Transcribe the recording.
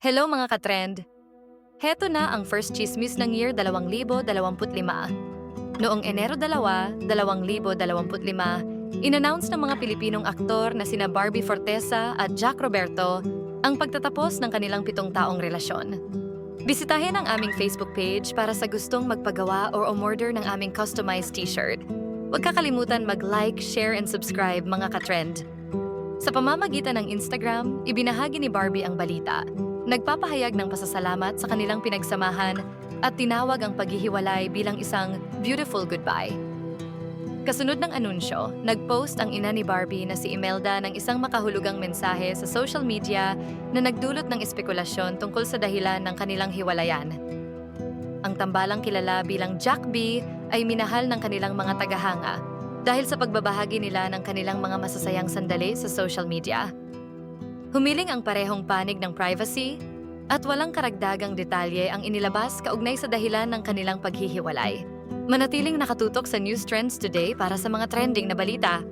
Hello mga katrend! Heto na ang first chismis ng year 2025. Noong Enero 2, 2025, inannounce ng mga Pilipinong aktor na sina Barbie Fortesa at Jack Roberto ang pagtatapos ng kanilang 7 taong relasyon. Bisitahin ang aming Facebook page para sa gustong magpagawa or umorder ng aming customized t-shirt. Huwag kakalimutan mag-like, share, and subscribe mga katrend. Sa pamamagitan ng Instagram, ibinahagi ni Barbie ang balita. Nagpapahayag ng pasasalamat sa kanilang pinagsamahan at tinawag ang paghihiwalay bilang isang beautiful goodbye. Kasunod ng anunsyo, nag-post ang ina ni Barbie na si Imelda ng isang makahulugang mensahe sa social media na nagdulot ng espekulasyon tungkol sa dahilan ng kanilang hiwalayan. Ang tambalang kilala bilang Jack B ay minahal ng kanilang mga tagahanga dahil sa pagbabahagi nila ng kanilang mga masasayang sandali sa social media. Humiling ang parehong panig ng privacy at walang karagdagang detalye ang inilabas kaugnay sa dahilan ng kanilang paghihiwalay. Manatiling nakatutok sa News Trends Today para sa mga trending na balita.